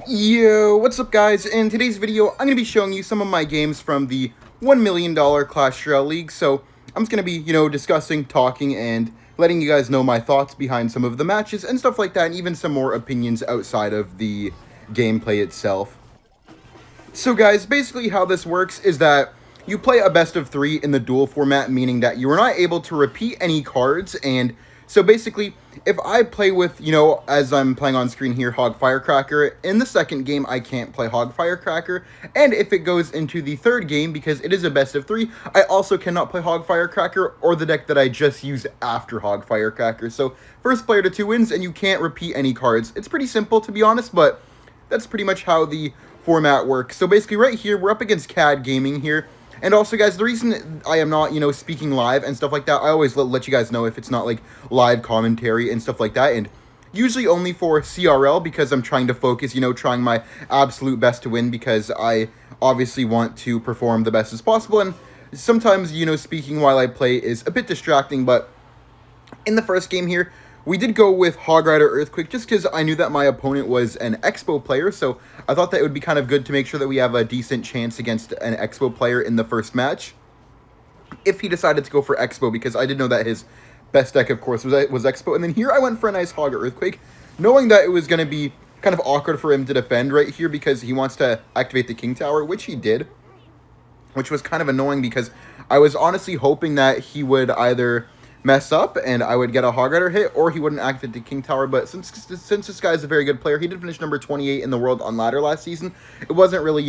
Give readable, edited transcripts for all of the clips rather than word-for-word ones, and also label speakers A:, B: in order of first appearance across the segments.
A: Yo, what's up guys? In today's video, I'm going to be showing you some of my games from the $1 million Clash Royale League. So, I'm just going to be, discussing, talking, and letting you guys know my thoughts behind some of the matches and stuff like that, and even some more opinions outside of the gameplay itself. So guys, basically how this works is that you play a best of 3 in the duel format, meaning that you are not able to repeat any cards, and so basically, if I play with, as I'm playing on screen here, Hog Firecracker, in the second game, I can't play Hog Firecracker, and if it goes into the third game, because it is a best of 3, I also cannot play Hog Firecracker or the deck that I just used after Hog Firecracker. So, first player to 2 wins, and you can't repeat any cards. It's pretty simple, to be honest, but that's pretty much how the format works. So basically, right here, we're up against CAD Gaming here. And also, guys, the reason I am not, speaking live and stuff like that, I always let you guys know if it's not, like, live commentary and stuff like that, and usually only for CRL, because I'm trying to focus, trying my absolute best to win, because I obviously want to perform the best as possible, and sometimes, speaking while I play is a bit distracting, but in the first game here, we did go with Hog Rider Earthquake just because I knew that my opponent was an Expo player, so I thought that it would be kind of good to make sure that we have a decent chance against an Expo player in the first match. If he decided to go for Expo, because I did know that his best deck, of course, was Expo. And then here I went for a nice Hog Earthquake, knowing that it was going to be kind of awkward for him to defend right here because he wants to activate the King Tower, which he did, which was kind of annoying because I was honestly hoping that he would either mess up and I would get a Hog Rider hit, or he wouldn't activate the King Tower. But since this guy is a very good player, he did finish number 28 in the world on ladder last season. It wasn't really,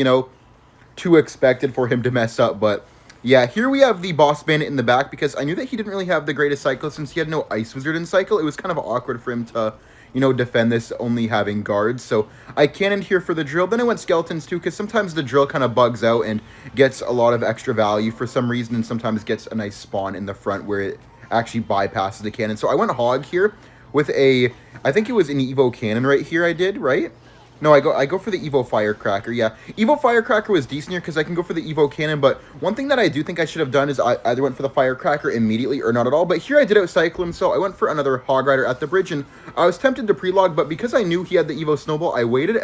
A: too expected for him to mess up. But yeah, here we have the Boss Bandit in the back because I knew that he didn't really have the greatest cycle since he had no Ice Wizard in cycle. It was kind of awkward for him to, defend this only having guards. So I cannoned here for the Drill. Then I went Skeletons too, because sometimes the Drill kind of bugs out and gets a lot of extra value for some reason, and sometimes gets a nice spawn in the front where it actually bypasses the cannon. So I went Hog here with a, I think it was an Evo Cannon right here I did, right? No, I go for the Evo Firecracker, yeah. Evo Firecracker was decent here because I can go for the Evo Cannon, but one thing that I do think I should have done is I either went for the Firecracker immediately or not at all, but here I did outcycle him, so I went for another Hog Rider at the bridge, and I was tempted to pre-log, but because I knew he had the Evo Snowball, I waited,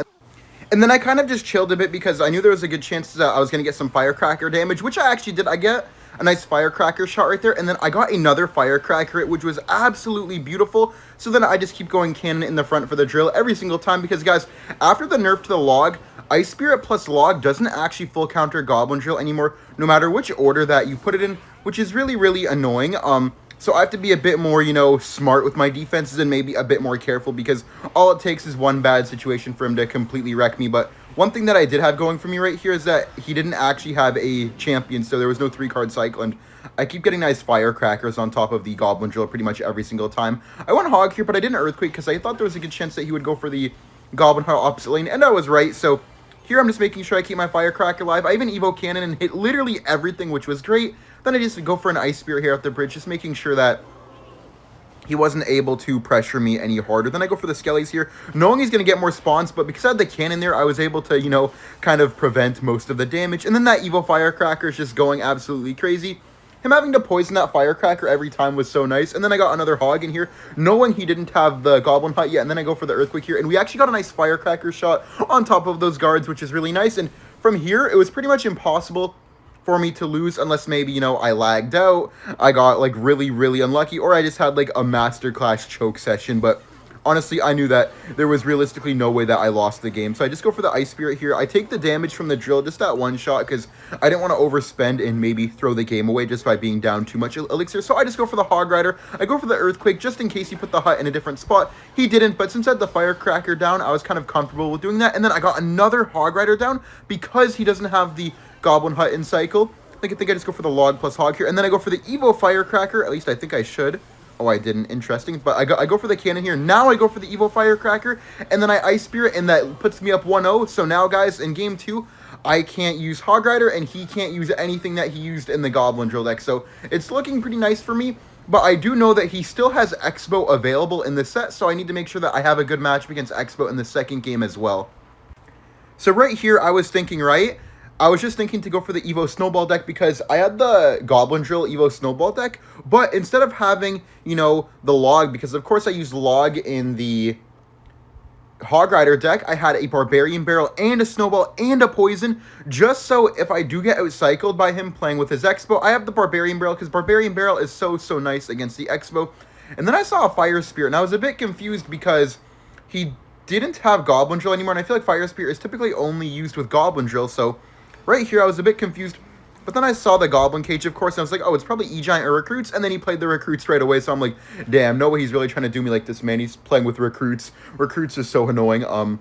A: and then I kind of just chilled a bit because I knew there was a good chance that I was going to get some Firecracker damage, which I actually did. I get a nice Firecracker shot right there, and then I got another Firecracker hit, which was absolutely beautiful. So then I just keep going Cannon in the front for the Drill every single time because, guys, after the nerf to the Log, Ice Spirit plus Log doesn't actually full counter Goblin Drill anymore, no matter which order that you put it in, which is really, really annoying. So I have to be a bit more, smart with my defenses and maybe a bit more careful because all it takes is one bad situation for him to completely wreck me. But one thing that I did have going for me right here is that he didn't actually have a champion, so there was no 3-card cycle, and I keep getting nice Firecrackers on top of the Goblin Drill pretty much every single time. I went Hog here, but I didn't Earthquake because I thought there was a good chance that he would go for the Goblin Heart opposite lane, and I was right, so here I'm just making sure I keep my Firecracker alive. I even Evo Cannon and hit literally everything, which was great. Then I just go for an Ice Spear here at the bridge, just making sure that he wasn't able to pressure me any harder. Then I go for the Skellies here, knowing he's going to get more spawns, but because I had the cannon there, I was able to, kind of prevent most of the damage. And then that Evo Firecracker is just going absolutely crazy. Him having to poison that Firecracker every time was so nice. And then I got another Hog in here, knowing he didn't have the Goblin Hut yet. And then I go for the Earthquake here, and we actually got a nice Firecracker shot on top of those guards, which is really nice. And from here, it was pretty much impossible for me to lose unless maybe, I lagged out, I got, like, really, really unlucky, or I just had, like, a masterclass choke session, but honestly, I knew that there was realistically no way that I lost the game, so I just go for the Ice Spirit here. I take the damage from the Drill, just that one shot, because I didn't want to overspend and maybe throw the game away just by being down too much elixir, so I just go for the Hog Rider. I go for the Earthquake, just in case he put the hut in a different spot. He didn't, but since I had the Firecracker down, I was kind of comfortable with doing that, and then I got another Hog Rider down, because he doesn't have the Goblin Hut in cycle. I think I just go for the Log plus Hog here, and then I go for the Evo Firecracker. At least I think I should. Oh, I didn't. Interesting. But I go for the cannon here. Now I go for the Evo Firecracker, and then I Ice Spirit, and that puts me up 1-0. So now, guys, in Game 2, I can't use Hog Rider, and he can't use anything that he used in the Goblin Drill deck. So it's looking pretty nice for me, but I do know that he still has Expo available in the set, so I need to make sure that I have a good matchup against Expo in the second game as well. So right here, I was thinking, right? I was just thinking to go for the Evo Snowball deck because I had the Goblin Drill Evo Snowball deck, but instead of having, the Log, because of course I used Log in the Hog Rider deck, I had a Barbarian Barrel and a Snowball and a Poison, just so if I do get outcycled by him playing with his Expo, I have the Barbarian Barrel, because Barbarian Barrel is so nice against the Expo. And then I saw a Fire Spirit, and I was a bit confused because he didn't have Goblin Drill anymore, and I feel like Fire Spirit is typically only used with Goblin Drill, so right here I was a bit confused. But then I saw the Goblin Cage, of course, and I was like, oh, it's probably E-Giant or Recruits, and then he played the Recruits right away, so I'm like, damn, no way he's really trying to do me like this, man. He's playing with Recruits. Recruits is so annoying, and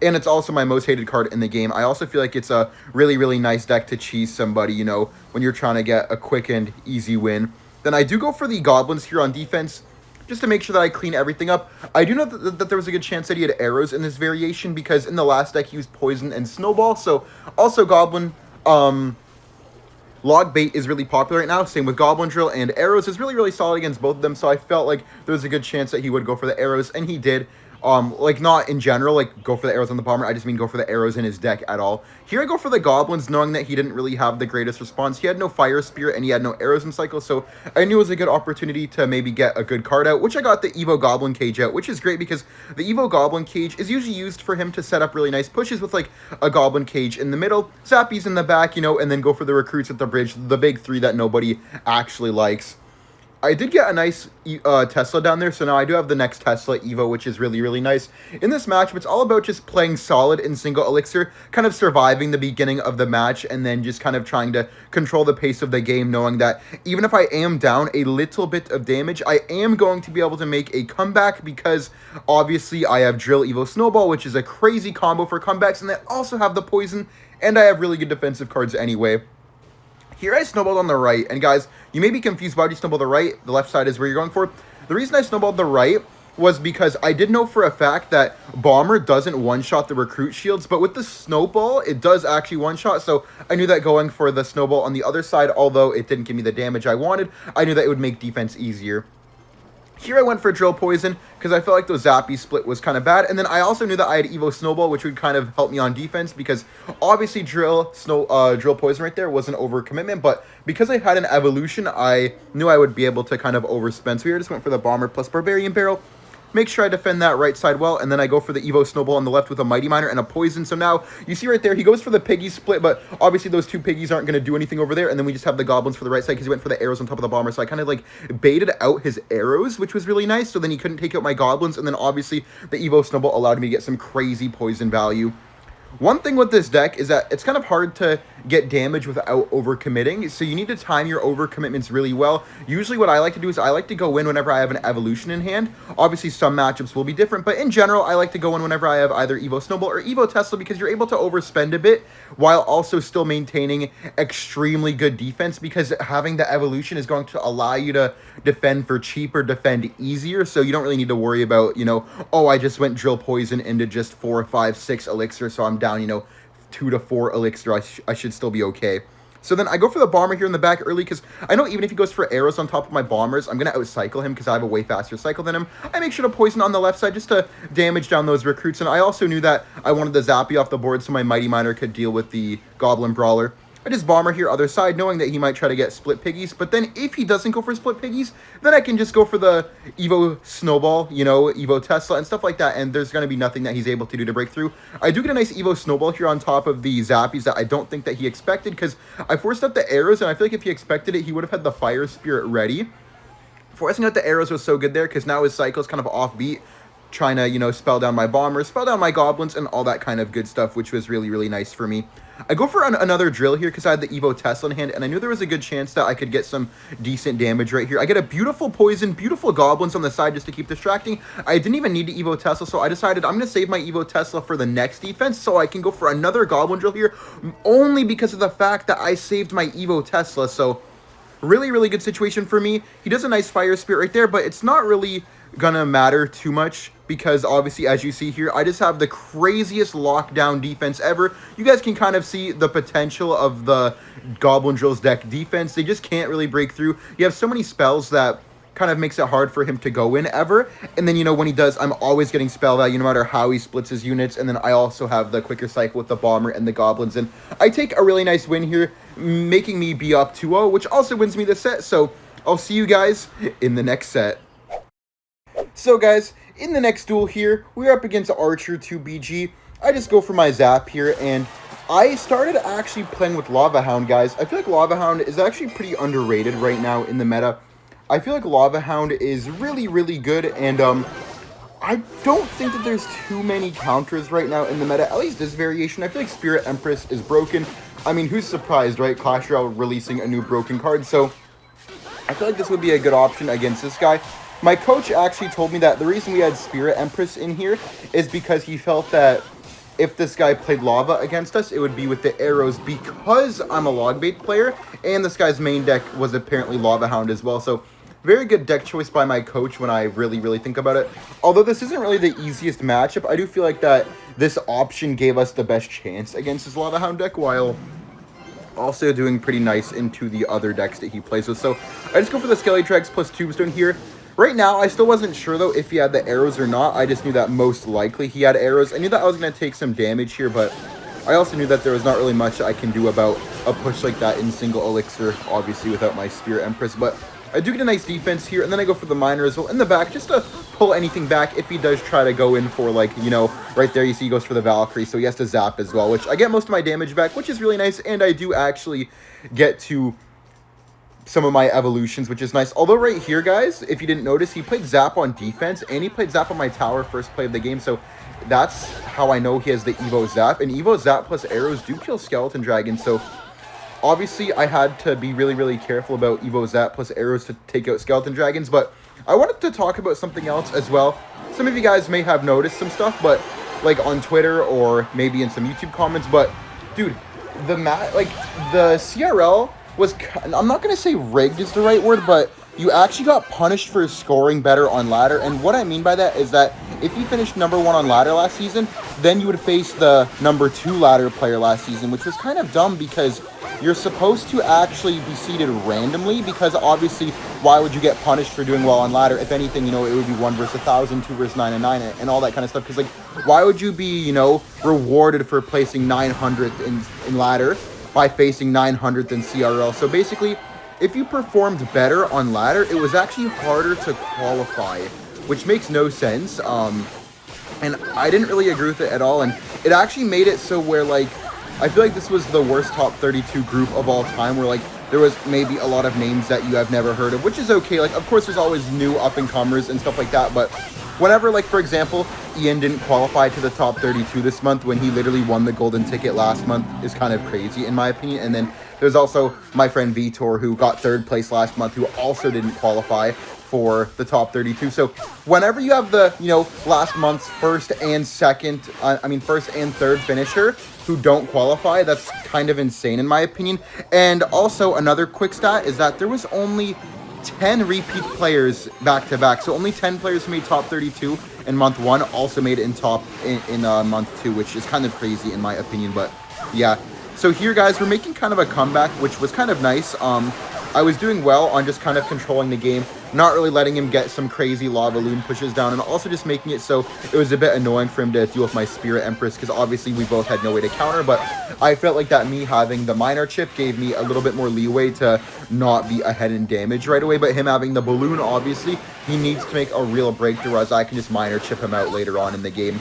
A: it's also my most hated card in the game. I also feel like it's a really nice deck to cheese somebody, you know, when you're trying to get a quick and easy win. Then I do go for the Goblins here on defense, just to make sure that I clean everything up. I do know that there was a good chance that he had arrows in this variation, because in the last deck he used Poison and Snowball, so also Goblin, Logbait is really popular right now, same with Goblin Drill, and Arrows is really solid against both of them, so I felt like there was a good chance that he would go for the Arrows, and he did. Like, not in general, like, go for the arrows on the bomber. I just mean go for the arrows in his deck at all. Here I go for the goblins, knowing that he didn't really have the greatest response. He had no fire spirit, and he had no arrows in cycle, so I knew it was a good opportunity to maybe get a good card out, which I got the Evo Goblin Cage out, which is great because the Evo Goblin Cage is usually used for him to set up really nice pushes with, like, a Goblin Cage in the middle, Zappies in the back, you know, and then go for the recruits at the bridge, the big three that nobody actually likes. I did get a nice Tesla down there, so now I do have the next Tesla Evo, which is really nice. In this matchup, it's all about just playing solid in single elixir, kind of surviving the beginning of the match, and then just kind of trying to control the pace of the game, knowing that even if I am down a little bit of damage, I am going to be able to make a comeback, because obviously I have Drill, Evo, Snowball, which is a crazy combo for comebacks, and I also have the Poison, and I have really good defensive cards anyway. Here I snowballed on the right, and guys, you may be confused, why do you snowball the right? The left side is where you're going for. The reason I snowballed the right was because I did know for a fact that Bomber doesn't one-shot the recruit shields, but with the snowball, it does actually one-shot, so I knew that going for the snowball on the other side, although it didn't give me the damage I wanted, I knew that it would make defense easier. Here I went for Drill Poison, because I felt like the Zappy split was kind of bad, and then I also knew that I had Evo Snowball, which would kind of help me on defense, because obviously Drill Poison right there was an overcommitment, but because I had an evolution, I knew I would be able to kind of overspend, so here I just went for the Bomber plus Barbarian Barrel. Make sure I defend that right side well, and then I go for the Evo Snowball on the left with a Mighty Miner and a Poison. So now, you see right there, he goes for the Piggy split, but obviously those two Piggies aren't going to do anything over there, and then we just have the Goblins for the right side, because he went for the arrows on top of the Bomber, so I kind of, like, baited out his arrows, which was really nice, so then he couldn't take out my Goblins, and then obviously the Evo Snowball allowed me to get some crazy Poison value. One thing with this deck is that it's kind of hard to get damage without overcommitting, so you need to time your overcommitments really well. Usually what I like to do is I like to go in whenever I have an evolution in hand. Obviously some matchups will be different, but in general I like to go in whenever I have either Evo Snowball or Evo Tesla, because you're able to overspend a bit while also still maintaining extremely good defense, because having the evolution is going to allow you to defend for cheaper, defend easier, so you don't really need to worry about, you know, oh, I just went Drill Poison into just 4, 5, 6 elixir, so I'm down, you know, 2 to 4 elixir, I should still be okay. So then I go for the Bomber here in the back early, because I know even if he goes for arrows on top of my Bombers, I'm going to outcycle him because I have a way faster cycle than him. I make sure to Poison on the left side just to damage down those recruits, and I also knew that I wanted the Zappy off the board so my Mighty Miner could deal with the Goblin Brawler. I just Bomber here other side, knowing that he might try to get split piggies, but then if he doesn't go for split piggies, then I can just go for the Evo Snowball, you know, Evo Tesla and stuff like that, and there's going to be nothing that he's able to do to break through. I do get a nice Evo Snowball here on top of the Zappies that I don't think that he expected, because I forced out the arrows, and I feel like if he expected it, he would have had the Fire Spirit ready. Forcing out the arrows was so good there, because now his cycle is kind of offbeat, trying to, you know, spell down my Bombers, spell down my Goblins, and all that kind of good stuff, which was really nice for me. I go for another Drill here because I had the Evo Tesla in hand, and I knew there was a good chance that I could get some decent damage right here. I get a beautiful Poison, beautiful Goblins on the side just to keep distracting. I didn't even need to Evo Tesla, so I decided I'm going to save my Evo Tesla for the next defense, so I can go for another Goblin Drill here, only because of the fact that I saved my Evo Tesla, so really good situation for me. He does a nice Fire Spirit right there, but it's not really gonna matter too much, because obviously, as you see here, I just have the craziest lockdown defense ever. You guys can kind of see the potential of the Goblin Drill's deck defense. They just can't really break through. You have so many spells that kind of makes it hard for him to go in ever, and then, you know, when he does, I'm always getting spell value no matter how he splits his units, and then I also have the quicker cycle with the Bomber and the Goblins, and I take a really nice win here, making me be up 2-0, which also wins me the set, so I'll see you guys in the next set. So guys, in the next duel here, we're up against Archer 2BG. I just go for my Zap here, and I started actually playing with Lava Hound, guys. I feel like Lava Hound is actually pretty underrated right now in the meta. I feel like Lava Hound is really, really good, and I don't think that there's too many counters right now in the meta, at least this variation. I feel like Spirit Empress is broken. I mean, who's surprised, right? Clash Royale releasing a new broken card, so I feel like this would be a good option against this guy. My coach actually told me that the reason we had Spirit Empress in here is because he felt that if this guy played Lava against us, it would be with the arrows because I'm a Logbait player, and this guy's main deck was apparently Lava Hound as well, so very good deck choice by my coach when I really, really think about it. Although this isn't really the easiest matchup, I do feel like that this option gave us the best chance against his Lava Hound deck, while also doing pretty nice into the other decks that he plays with. So I just go for the Skelly Dregs plus Tombstone here. Right now, I still wasn't sure, though, if he had the arrows or not. I just knew that most likely he had arrows. I knew that I was going to take some damage here, but I also knew that there was not really much I can do about a push like that in single elixir, obviously, without my Spirit Empress. But I do get a nice defense here, and then I go for the Miner as well in the back, just to pull anything back if he does try to go in for, like, you know, right there you see he goes for the Valkyrie, so he has to zap as well, which I get most of my damage back, which is really nice, and I do actually get to some of my evolutions, which is nice. Although right here, guys, if you didn't notice, he played Zap on defense, and he played Zap on my tower first play of the game, so that's how I know he has the Evo Zap, and Evo Zap plus arrows do kill Skeleton Dragons, so obviously I had to be really, really careful about Evo Zap plus arrows to take out Skeleton Dragons, but I wanted to talk about something else as well. Some of you guys may have noticed some stuff, but like on Twitter or maybe in some YouTube comments, but dude, the CRL was, I'm not going to say rigged is the right word, but you actually got punished for scoring better on ladder. And what I mean by that is that if you finished number 1 on ladder last season, then you would face the number 2 ladder player last season, which was kind of dumb because you're supposed to actually be seeded randomly, because obviously why would you get punished for doing well on ladder? If anything, you know, it would be 1 versus 1,000, 2 versus 999, and all that kind of stuff. Because, like, why would you be, you know, rewarded for placing 900th in ladder by facing 900th in CRL? So basically, if you performed better on ladder, it was actually harder to qualify, which makes no sense. And I didn't really agree with it at all. And it actually made it so where, like, I feel like this was the worst top 32 group of all time, where, like, there was maybe a lot of names that you have never heard of, which is okay. Like, of course, there's always new up-and-comers and stuff like that, but whenever, like, for example, Ian didn't qualify to the top 32 this month when he literally won the golden ticket last month is kind of crazy, in my opinion. And then there's also my friend Vitor, who got 3rd place last month, who also didn't qualify for the top 32. So whenever you have the, you know, last month's first and 3rd finisher who don't qualify, that's kind of insane in my opinion. And also another quick stat is that there was only 10 repeat players back to back, so only 10 players who made top 32 in month 1 also made it in month 2, which is kind of crazy in my opinion. But yeah, so here, guys, we're making kind of a comeback, which was kind of nice. I was doing well on just kind of controlling the game, not really letting him get some crazy lava loon pushes down, and also just making it so it was a bit annoying for him to deal with my Spirit Empress, because obviously we both had no way to counter. But I felt like that me having the Miner chip gave me a little bit more leeway to not be ahead in damage right away, but him having the balloon, obviously, he needs to make a real breakthrough, whereas I can just Miner chip him out later on in the game.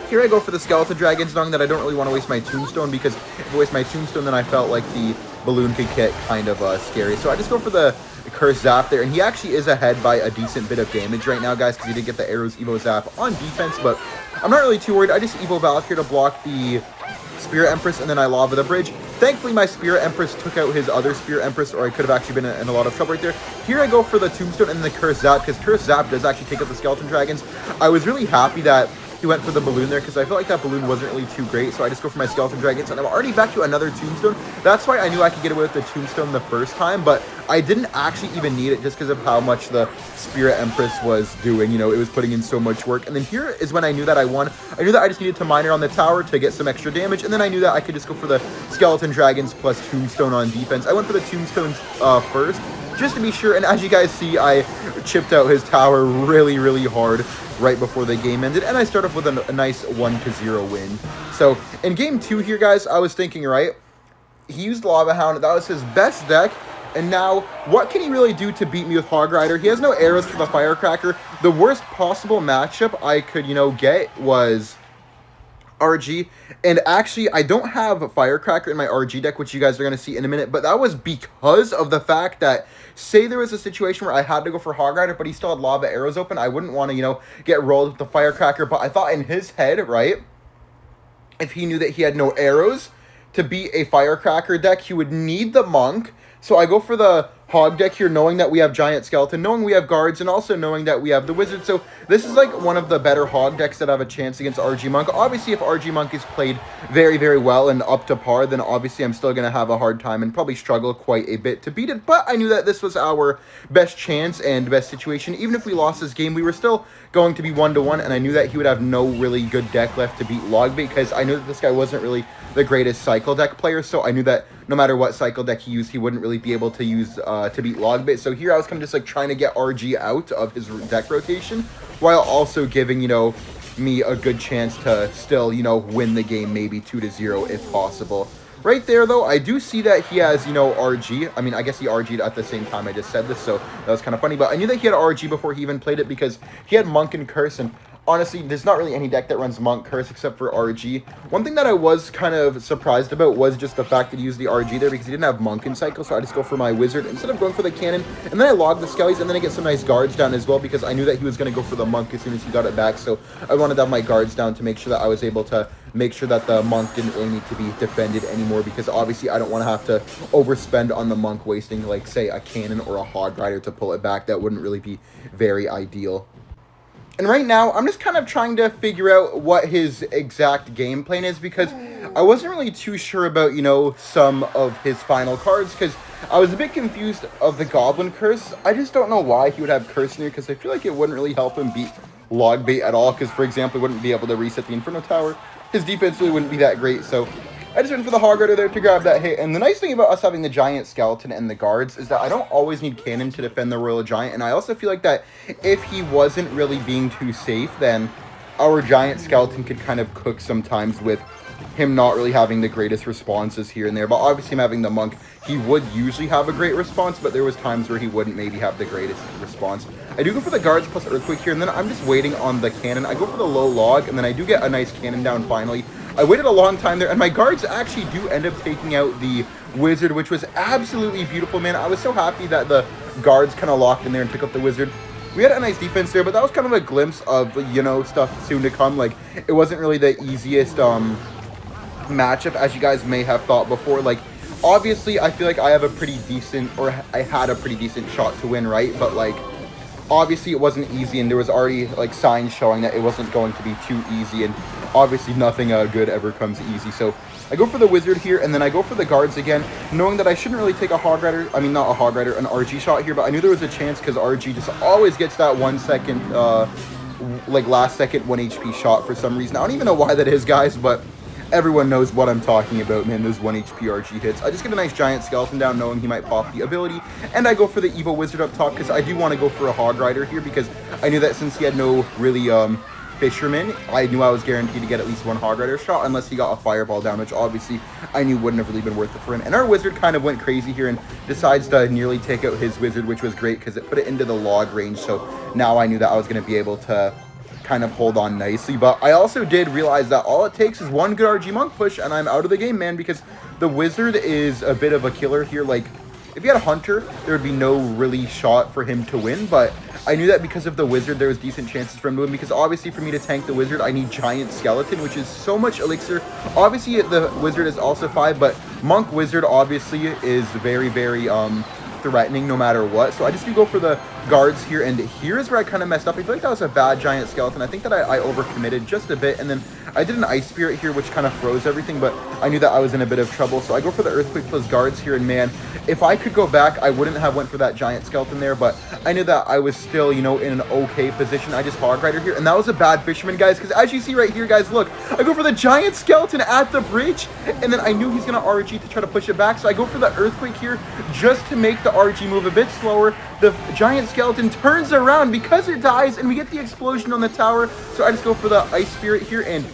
A: Here I go for the Skeleton Dragons, knowing that I don't really want to waste my Tombstone, because if I waste my Tombstone, then I felt like the balloon could get kind of scary. So I just go for the Curse Zap there, and he actually is ahead by a decent bit of damage right now, guys, because he did get the arrows Evo Zap on defense, but I'm not really too worried. I just Evo Valkyrie to block the Spirit Empress, and then I Lava the bridge. Thankfully, my Spirit Empress took out his other Spirit Empress, or I could have actually been in a lot of trouble right there. Here I go for the Tombstone and the Curse Zap, because Curse Zap does actually take out the Skeleton Dragons. I was really happy that he went for the balloon there, because I felt like that balloon wasn't really too great, so I just go for my Skeleton Dragons, and I'm already back to another Tombstone. That's why I knew I could get away with the Tombstone the first time, but I didn't actually even need it just because of how much the Spirit Empress was doing. You know, it was putting in so much work. And then here is when I knew that I won. I knew that I just needed to Miner on the tower to get some extra damage, and then I knew that I could just go for the Skeleton Dragons plus Tombstone on defense. I went for the Tombstones first, just to be sure, and as you guys see, I chipped out his tower really, really hard right before the game ended, and I start off with a nice 1-0 win. So in game 2 here, guys, I was thinking, right, he used Lava Hound, that was his best deck, And now, what can he really do to beat me with Hog Rider? He has no arrows for the Firecracker. The worst possible matchup I could, get was RG. And actually, I don't have a Firecracker in my RG deck, which you guys are going to see in a minute. But that was because of the fact that, say there was a situation where I had to go for Hog Rider, but he still had lava arrows open. I wouldn't want to, get rolled with the Firecracker. But I thought in his head, right, if he knew that he had no arrows to beat a Firecracker deck, he would need the Monk. So I go for the Hog deck here, knowing that we have Giant Skeleton, knowing we have Guards, and also knowing that we have the Wizard. So this is like one of the better Hog decks that have a chance against RG Monk. Obviously, if RG Monk is played very, very well and up to par, then obviously I'm still going to have a hard time and probably struggle quite a bit to beat it. But I knew that this was our best chance and best situation. Even if we lost this game, we were still going to be 1-1, and I knew that he would have no really good deck left to beat Logbait, because I knew that this guy wasn't really the greatest cycle deck player, so I knew that no matter what cycle deck he used, he wouldn't really be able to use to beat Logbait. So here I was kind of just like trying to get RG out of his deck rotation, while also giving, me a good chance to still, win the game, maybe 2-0 if possible. Right there, though, I do see that he has, RG. I mean, I guess he RG'd at the same time I just said this, so that was kind of funny. But I knew that he had RG before he even played it, because he had Monk and Curse, and honestly, there's not really any deck that runs Monk Curse except for RG. One thing that I was kind of surprised about was just the fact that he used the RG there, because he didn't have Monk in cycle, so I just go for my Wizard instead of going for the Cannon. And then I log the Skellies, and then I get some nice Guards down as well, because I knew that he was going to go for the Monk as soon as he got it back. So I wanted to have my Guards down to make sure that I was able to make sure that the Monk didn't really need to be defended anymore, because obviously I don't want to have to overspend on the Monk, wasting, like, say, a Cannon or a Hog Rider to pull it back. That wouldn't really be very ideal. And right now, I'm just kind of trying to figure out what his exact game plan is, because I wasn't really too sure about, some of his final cards, because I was a bit confused of the Goblin Curse. I just don't know why he would have Curse in here, because I feel like it wouldn't really help him beat Logbait at all, because, for example, he wouldn't be able to reset the Inferno Tower. His defense really wouldn't be that great, so I just went for the Hog Rider there to grab that hit. And the nice thing about us having the Giant Skeleton and the Guards is that I don't always need Cannon to defend the Royal Giant. And I also feel like that if he wasn't really being too safe, then our Giant Skeleton could kind of cook sometimes with him not really having the greatest responses here and there. But obviously him having the Monk, he would usually have a great response, but there was times where he wouldn't maybe have the greatest response. I do go for the Guards plus Earthquake here, and then I'm just waiting on the Cannon. I go for the low log, and then I do get a nice Cannon down finally. I waited a long time there, and my Guards actually do end up taking out the Wizard, which was absolutely beautiful, man. I was so happy that the Guards kind of locked in there and took out the Wizard. We had a nice defense there, but that was kind of a glimpse of, stuff soon to come. Like, it wasn't really the easiest matchup, as you guys may have thought before. Like, obviously, I feel like I have a pretty decent, or I had a pretty decent shot to win, right? But, like, obviously it wasn't easy, and there was already, like, signs showing that it wasn't going to be too easy, and obviously nothing good ever comes easy. So I go for the Wizard here, and then I go for the Guards again, knowing that I shouldn't really take a Hog Rider, I mean, not a Hog Rider, an RG shot here, but I knew there was a chance, because RG just always gets that 1 second, last second 1 HP shot for some reason. I don't even know why that is, guys, but everyone knows what I'm talking about, man, those 1 HP RG hits. I just get a nice Giant Skeleton down, knowing he might pop the ability, and I go for the Evil Wizard up top, because I do want to go for a Hog Rider here, because I knew that since he had no really, Fisherman, I knew I was guaranteed to get at least 1 Hog Rider shot, unless he got a Fireball down, which obviously I knew wouldn't have really been worth it for him. And our Wizard kind of went crazy here and decides to nearly take out his Wizard, which was great, because it put it into the log range, so now I knew that I was going to be able to kind of hold on nicely. But I also did realize that all it takes is 1 good RG Monk push, and I'm out of the game, man, because the Wizard is a bit of a killer here. Like, if he had a Hunter, there would be no really shot for him to win, but I knew that because of the Wizard, there was decent chances for him to win, because obviously for me to tank the Wizard, I need Giant Skeleton, which is so much elixir. Obviously, the Wizard is also 5, but Monk Wizard obviously is very, very threatening no matter what. So I just do go for the Guards here, and here's where I kind of messed up. I feel like that was a bad Giant Skeleton. I think that I overcommitted just a bit, and then I did an Ice Spirit here, which kind of froze everything, but I knew that I was in a bit of trouble, so I go for the Earthquake plus Guards here, and man, if I could go back, I wouldn't have went for that Giant Skeleton there, but I knew that I was still, in an okay position. I just Hog Rider here, and that was a bad Fisherman, guys, because as you see right here, guys, look, I go for the Giant Skeleton at the bridge, and then I knew he's going to RG to try to push it back, so I go for the Earthquake here just to make the RG move a bit slower. The Giant Skeleton turns around because it dies, and we get the explosion on the tower, so I just go for the Ice Spirit here, and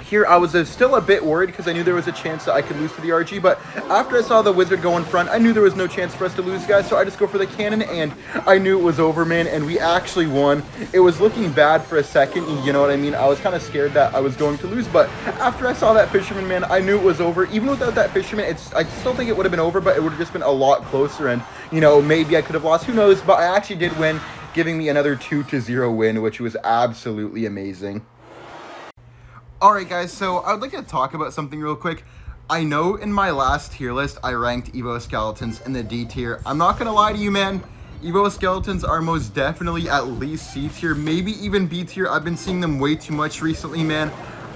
A: here I was still a bit worried because I knew there was a chance that I could lose to the RG, but after I saw the wizard go in front, I knew there was no chance for us to lose, guys, so I just go for the cannon, and I knew it was over, man, and we actually won. It was looking bad for a second, you know what I mean? I was kind of scared that I was going to lose, but after I saw that fisherman, man, I knew it was over. Even without that fisherman, I still think it would have been over, but it would have just been a lot closer, and, you know, maybe I could have lost, who knows, but I actually did win, giving me another 2-0 win, which was absolutely amazing. Alright guys, so I would like to talk about something real quick. I know in my last tier list, I ranked Evo Skeletons in the D tier. I'm not gonna lie to you, man. Evo Skeletons are most definitely at least C tier, maybe even B tier. I've been seeing them way too much recently, man.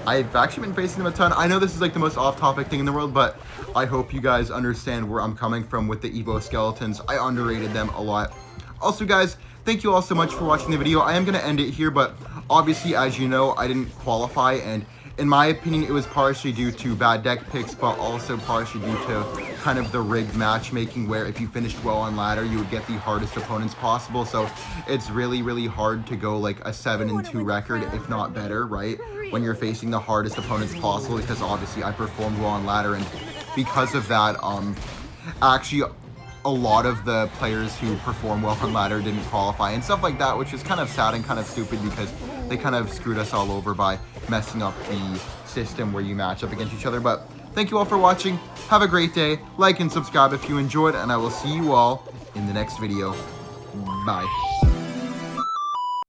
A: I've actually been facing them a ton. I know this is like the most off-topic thing in the world, but I hope you guys understand where I'm coming from with the Evo Skeletons. I underrated them a lot. Also, guys, thank you all so much for watching the video. I am going to end it here, but obviously, as you know, I didn't qualify, and in my opinion, it was partially due to bad deck picks, but also partially due to kind of the rigged matchmaking, where if you finished well on ladder, you would get the hardest opponents possible. So it's really, really hard to go like a 7-2 record, if not better, right? When you're facing the hardest opponents possible, because obviously I performed well on ladder, and because of that, actually a lot of the players who perform well on ladder didn't qualify and stuff like that, which is kind of sad and kind of stupid because they kind of screwed us all over by messing up the system where you match up against each other. But thank you all for watching. Have a great day. Like and subscribe if you enjoyed, and I will see you all in the next video. Bye.